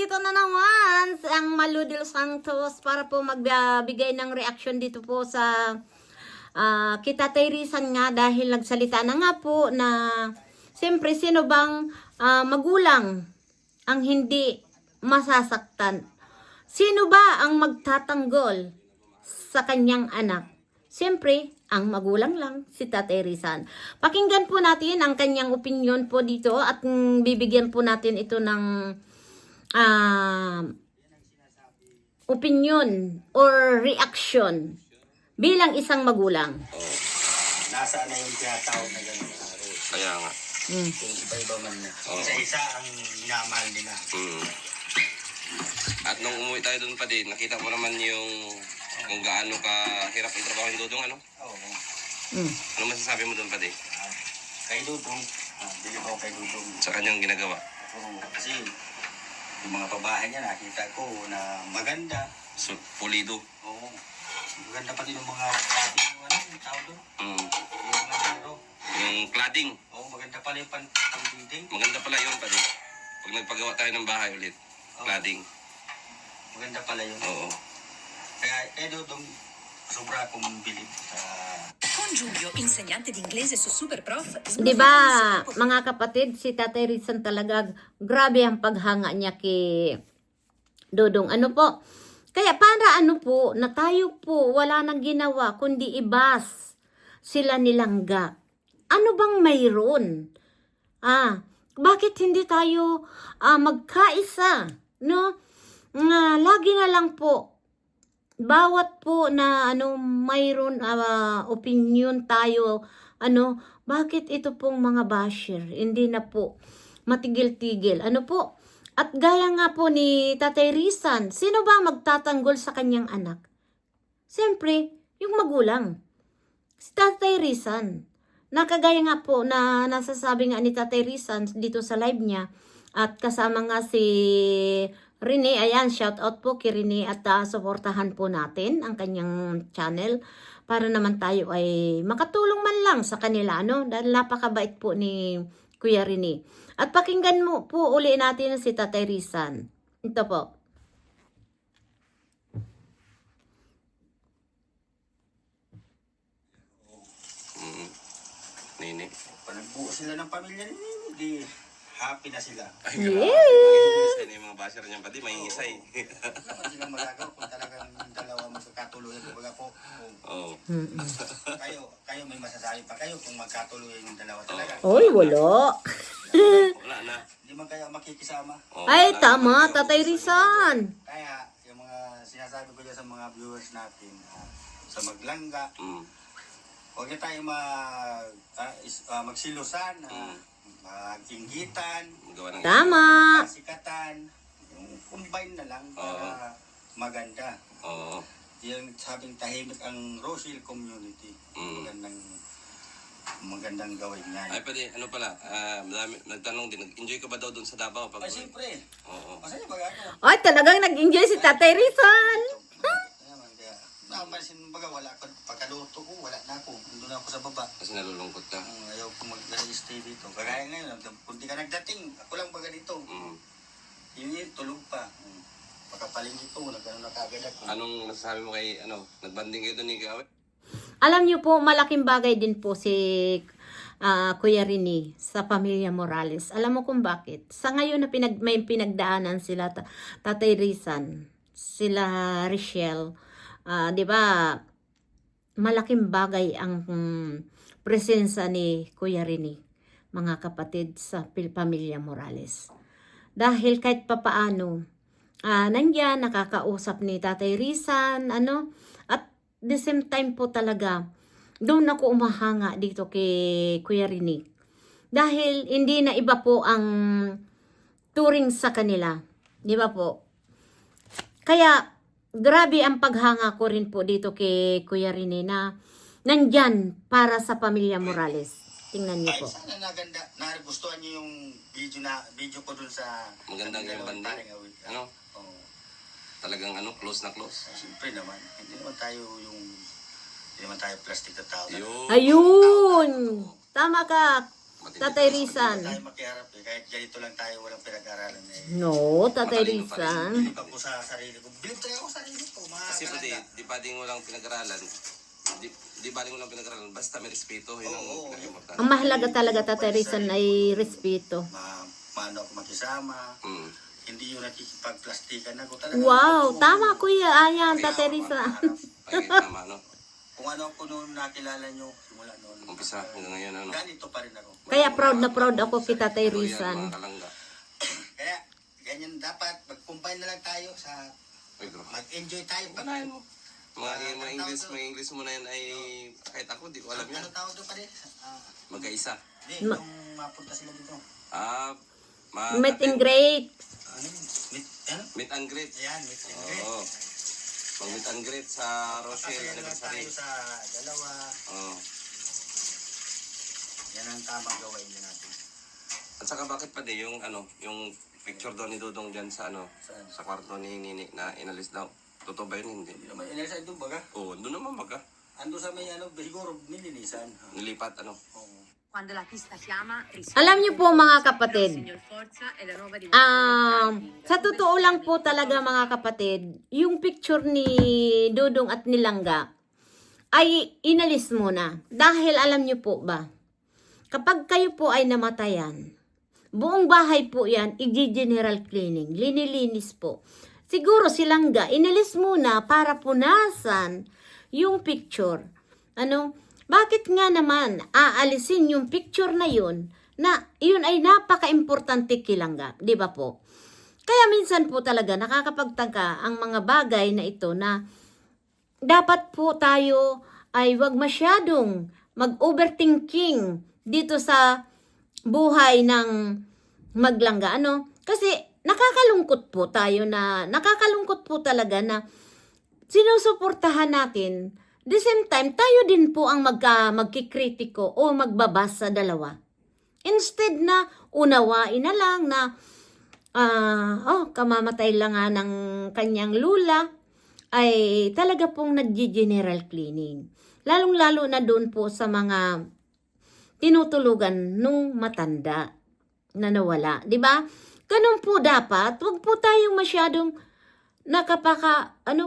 nandito na naman ang Maludil Santos para po magbigay ng reaction dito po sa kita Terisan nga dahil nagsalita na nga po na siyempre sino bang magulang ang hindi masasaktan? Sino ba ang magtatanggol sa kanyang anak? Siyempre, ang magulang lang, si Tatay Rizal. Pakinggan po natin ang kanyang opinion po dito at bibigyan po natin ito ng opinion or reaction bilang isang magulang. Nasaan na yung tinatawag na ganun araw? Kaya nga. Yung iba-iba man na. Isa-isa ang minamahal nila. At nung umuwi tayo doon pa din, nakita mo naman yung kung gaano kahirap ang trabaho ng Dudong, ano? Oo. Ano masasabi mo doon pa din? Kay Dudong. Bili ko kay Dudong. Sa kanyang ginagawa? Oo. Kasi yung mga babae niya nakita ko na maganda. So, pulido. Oo. Maganda pati yung mga sabi yung ano, yung tao doon. Yung ano. Yung cladding. Oo, maganda pala yung pang-building. Maganda pala yun pa din. Pag nagpagawa tayo ng bahay ulit. Cladding. Maganda pala yun. Oo. Kaya kay Dudong, sobra akong bilib sa... Con Giulio, insegnante di inglese su Superprof. Di ba, mga kapatid, si Tatay Rizal talaga grabe ang paghanga niya kay Dudong. Ano po? Kaya para ano po, na tayo po wala nang ginawa kundi ibas sila nilangga. Ano bang mayroon? Bakit hindi tayo magkaisa? No? Lagi na lang po bawat po na mayroon opinion tayo, bakit ito pong mga basher hindi na po matigil-tigil, po? At gaya nga po ni Tatay Rizal, sino ba magtatanggol sa kanyang anak? Siyempre, yung magulang. Si Tatay Rizal. Nakagaya nga po na nasasabi nga ni Tatay Rizal dito sa live niya at kasama nga si Rene. Ayan, shout out po kay Rene at suportahan po natin ang kanyang channel para naman tayo ay makatulong man lang sa kanila, dahil napakabait po ni Kuya Rene. At pakinggan mo po uli natin si Tatay Rizal. Ito po. Nini. Pag nagbuo sila ng pamilya nila, hindi happy na sila. Ay, Yes! grabe. Yung mga basher niyan pa din, may isay. Wala silang magagawa kung talagang yung dalawa magkatuluyan. Kumbaga po, Oo. kayo may masasabi pa kayo kung magkatuluyan yung dalawa talaga. Oy, wala. Wala na. Hindi man kayo makikisama. Oo, Ay, wala na. tama, Tatay Rizal. Kaya yung mga sinasabi ko dyan sa mga viewers natin, sa maglangga, huwag na tayo magsilusan, maginggitan, Gawa ng Tama. kasikatan, yung combine na lang para maganda. Oo. Yung sabing tahimik ang Rosil community. Magandang gawin yan. Ay, pwede, ano pala, madami, nagtanong din, nag-enjoy ka ba daw doon sa Davao? Ay, siyempre. Oo. Masaya ba ako? Ay, talagang nag-enjoy si Tatay Rizal. Kaya, napansin mo baga, wala ako, pagkaluto ko, wala na ako. Nandun na ako sa baba. Kasi nalulungkot ka. Ayaw ko mag-stay dito. Kagaya ngayon, kung di ka nagdating, ako lang baga dito. Yun, tulog pa. Pagkapalinggi ko, nagano na kagad ako. Anong nasasabi mo kay, nagbanding kayo doon ni Gawe? Alam niyo po, malaking bagay din po si Kuya Rene sa pamilya Morales. Alam mo kung bakit? Sa ngayon na may pinagdaanan sila, Tatay Rizal, sila Richelle, di ba, malaking bagay ang presensya ni Kuya Rene, mga kapatid sa pamilya Morales. Dahil kahit papaano, nandiyan, nakakausap ni Tatay Rizal, at the same time po talaga, doon ako umahanga dito kay Kuya Rene. Dahil hindi na iba po ang turing sa kanila. Di ba po? Kaya, grabe ang paghanga ko rin po dito kay Kuya Rene na nandyan para sa pamilya Morales. Tingnan niyo po. Ay, sana naganda, nagustuhan niyo yung video ko dun sa... Magandang yung banding. Ano? Oo. Talagang close na close. Siyempre naman, hindi naman tayo plastic na tao. Yun. Ayun! Tama ka, Tatay Rizan. Tayo makiharap eh. Kahit ganito lang tayo, walang pinag-aralan eh. No, Tatay Matalino pa rin. Rizan. Bilib ako sa sarili ko. Bilib talaga ako sa sarili ko. Mga Kasi pwede, kalaga. di pwedeng walang pinag-aralan. Di baling walang pinag-aralan. Basta may respeto, yun ang Oo. pinag-importante. Ang mahalaga talaga, Tatay Rizan, ay respeto. Paano ako makisama. Mm. Hindi yung nakikipagplastikan ako talaga. Wow, Ako, tama kuya. Ayan, Tatay Rizan. maharap. Ay, tama, no? Kung ano ako noon nakilala nyo, simula noon. Umpisa hanggang ngayon, ano? Ganito pa rin ako. Kaya proud na proud ako kay Tatay Loyal, Rizan. mga kalangga. Kaya, ganyan dapat. Mag-combine na lang tayo sa Ay, bro. mag-enjoy tayo. Panahin mo. Mga English mo na yan ay kahit ako, di ko alam yan. Ano tawag doon pa rin? Magkaisa. Hindi, nung mapunta sila dito. Meet and greet. Ano yun? Ano? Meet and greet. Ayan, meet and greet. Oo. Mag-meet and greet sa Rochelle Kasi naman Anniversary. tayo sa dalawa. Oo. Yan ang tamang gawain niya natin. At saka bakit pa di yung yung picture daw ni Dudong diyan sa Saan? sa kwarto ni Nini na inalis daw. Totoo ba yun? Hindi. Hindi naman, inalisa doon baga. Oo, doon naman baga. Ando sa may siguro nilinisan. Nilipat Oo. Quando la pista chiama, Alam niyo po mga kapatid, Signor Forza è la nuova sa totoo lang po talaga mga kapatid, yung picture ni Dudong at ni Langga ay inalis muna. Dahil alam niyo po ba, kapag kayo po ay namatayan, buong bahay po yan, i-general cleaning, linilinis po. Siguro si Langga, inalis muna para punasan yung picture. Bakit nga naman aalisin yung picture na yun na yun ay napaka-importante kay Langga, di ba po? Kaya minsan po talaga nakakapagtangka ang mga bagay na ito na dapat po tayo ay wag masyadong mag-overthinking dito sa buhay ng maglangga. Kasi nakakalungkot po talaga na sinusuportahan natin. The same time, tayo din po ang magkikritiko o magbabas sa dalawa. Instead na unawain na lang na kamamatay lang nga ng kanyang lula, ay talaga pong nag-general cleaning. Lalong-lalo na doon po sa mga tinutulugan nung matanda na nawala. 'Di ba? Ganun po dapat. Huwag po tayong masyadong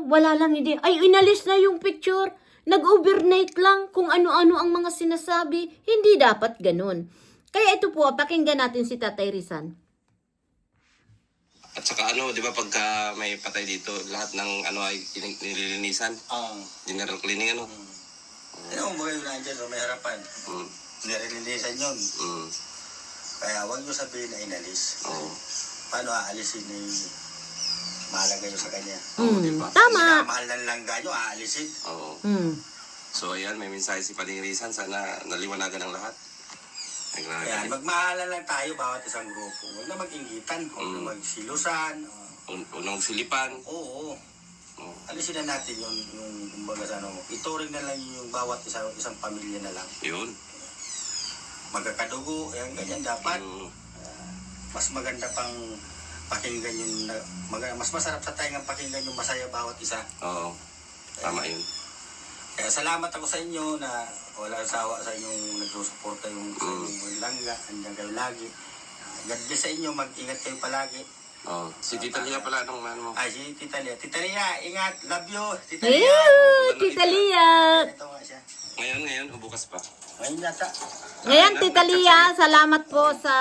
wala lang hindi. Ay, inalis na yung picture. Nag-overnight lang kung ano-ano ang mga sinasabi. Hindi dapat ganun. Kaya ito po, pakinggan natin si Tatay Rizan. At saka di ba pagka may patay dito, lahat ng ay nililinisan, general cleaning Ano mo yun nandiyan sa may harapan? Nililinisan yun. Kaya huwag nyo sabihin na inalis. Oo. Paano aalisin ni mahalaga yun sa kanya? Diba? Tama. Mahal ng langga nyo, aalisin. Oo. Mm. So ayan, may mensahe si Pading Rizan, sana naliwanagan ng lahat. Ay, grabe. Kaya magmahalan lang tayo bawat isang grupo. Huwag na mag-inggitan, huwag na magsilusan. Unang silipan. Oo. Oo. Alisin na natin yung kumbaga sa ituring na lang yung bawat isang pamilya na lang. Yun. Magkakadugo, ganyan dapat. Mm. Mas maganda pang pakinggan yung mas masarap sa taingang pakinggan yung masaya bawat isa. Oo. Tama yun. Kaya salamat ako sa inyo na wala sawa sa inyong nagsusuporta yung sa inyong langga. Andiyan kayo lagi. God bless sa inyo. Mag-ingat kayo palagi. Oo. Si Tita Lia pala, ano mo? Ay, si Tita Lia. Tita Lia, ingat. Love you. Tita Lia. Ew, Tita Lia. Ito nga siya. Ngayon, o bukas pa. Ngayon yata. Ngayon, Tita Lia, salamat po sa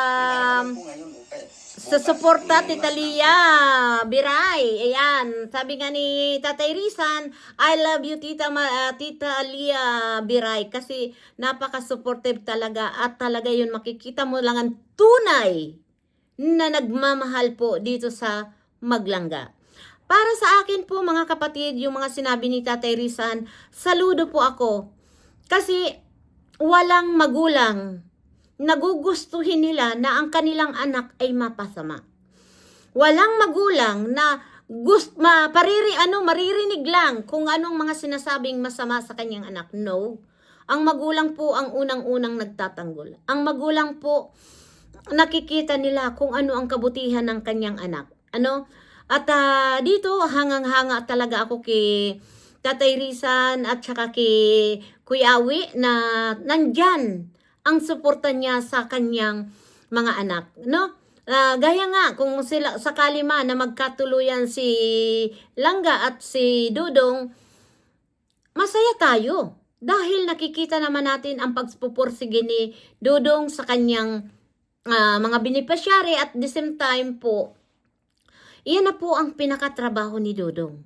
Ako ngayon. Okay. suporta, Tita Lia Biray. Ayan, sabi nga ni Tatay Rizan, I love you, Tita Lia Biray. Kasi napaka-supportive talaga at talaga yun, makikita mo lang ang tunay na nagmamahal po dito sa Maglangga. Para sa akin po mga kapatid, yung mga sinabi ni Tatay Rizan, saludo po ako. Kasi walang magulang nagugustuhin nila na ang kanilang anak ay mapasama. Walang magulang na maririnig lang kung anong mga sinasabing masama sa kanyang anak. No. Ang magulang po ang unang-unang nagtatanggol. Ang magulang po nakikita nila kung ano ang kabutihan ng kanyang anak. At dito hangang-hanga talaga ako kay Tatay Rizan at saka kay Kuya Awi na nandyan ang suporta niya sa kanyang mga anak, no? Gaya nga, kung sila sakali man na magkatuluyan si Langga at si Dudong, masaya tayo. Dahil nakikita naman natin ang pagpupursige ni Dudong sa kanyang mga beneficiary at the same time po, iyan na po ang pinakatrabaho ni Dudong.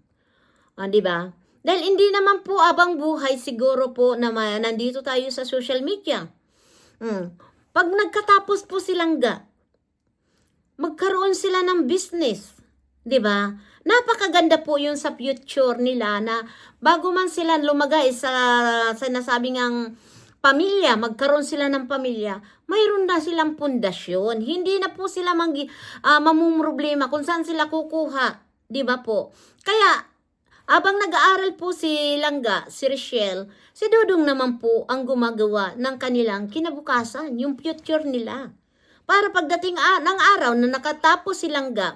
Di ba? Dahil hindi naman po abang buhay siguro po na nandito tayo sa social media. Pag nagkatapos po silang magkaroon sila ng business. 'Di ba? Napakaganda po yun sa future nila na bago man sila lumagay sa nasabing ang pamilya, magkaroon sila ng pamilya, mayroon na silang pundasyon. Hindi na po sila mamumroblema kung saan sila kukuha. 'Di ba po? Kaya, abang nag-aaral po si Langga, si Richelle, si Dudong naman po ang gumagawa ng kanilang kinabukasan, yung future nila. Para pagdating ng araw na nakatapos si Langga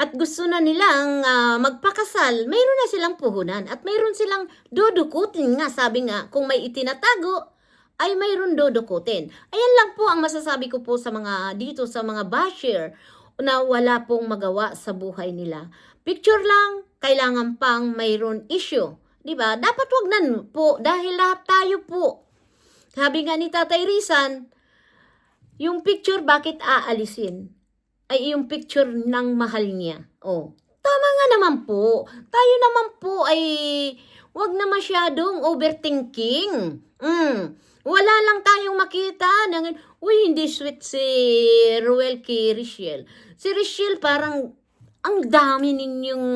at gusto na nilang magpakasal, mayroon na silang puhunan at mayroon silang dudukutin nga. Sabi nga, kung may itinatago, ay mayroon dudukutin. Ayan lang po ang masasabi ko po sa dito sa mga basher na wala pong magawa sa buhay nila. Picture lang, kailangan pang mayroon issue. Diba? Dapat wag nan po dahil lahat tayo po. Sabi nga ni Tatay Rizan, yung picture bakit aalisin? Ay yung picture ng mahal niya. Tama nga naman po. Tayo naman po ay wag na masyadong overthinking. Wala lang tayong makita ng, hindi sweet si Ruel kay Richelle. Si Richelle parang ang dami ninyong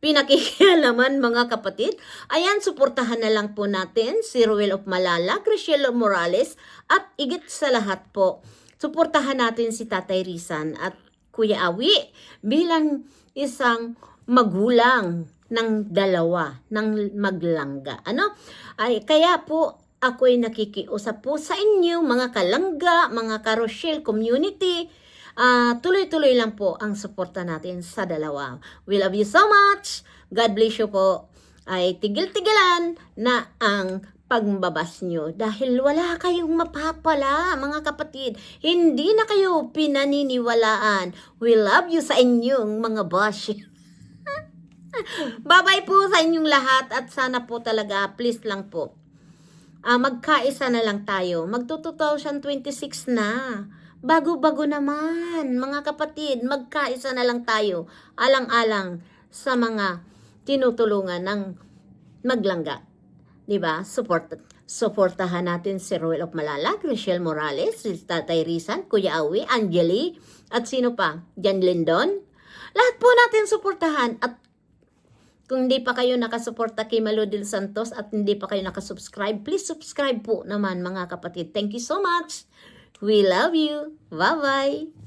pinakikialaman mga kapatid. Ayan, suportahan na lang po natin si Ruel of Malala, Richelle Morales, at igit sa lahat po, suportahan natin si Tatay Rizan at Kuya Awi bilang isang magulang ng dalawa, ng maglangga. Kaya po, ako'y nakikiusap po sa inyo, mga kalangga, mga ka-Rochelle community. Tuloy-tuloy lang po ang suporta natin sa dalawa. We love you so much. God bless you po. Ay tigil-tigilan na ang pagbabas nyo dahil wala kayong mapapala, mga kapatid. Hindi na kayo pinaniniwalaan. We love you sa inyong mga bash. Bye-bye po sa inyong lahat at sana po talaga, please lang po. Magkaisa na lang tayo. Magto-2026 na. Bago-bago naman, mga kapatid. Magkaisa na lang tayo. Alang-alang sa mga tinutulungan ng maglangga. Diba? Suportahan natin si Ruel of Malala, Richelle Morales, si Tatay Rizan, Kuya Awi, Angeli, at sino pa? Jan Lindon. Lahat po natin suportahan. At kung hindi pa kayo nakasuporta kay Malo del Santos at hindi pa kayo nakasubscribe, please subscribe po naman mga kapatid. Thank you so much. We love you. Bye-bye.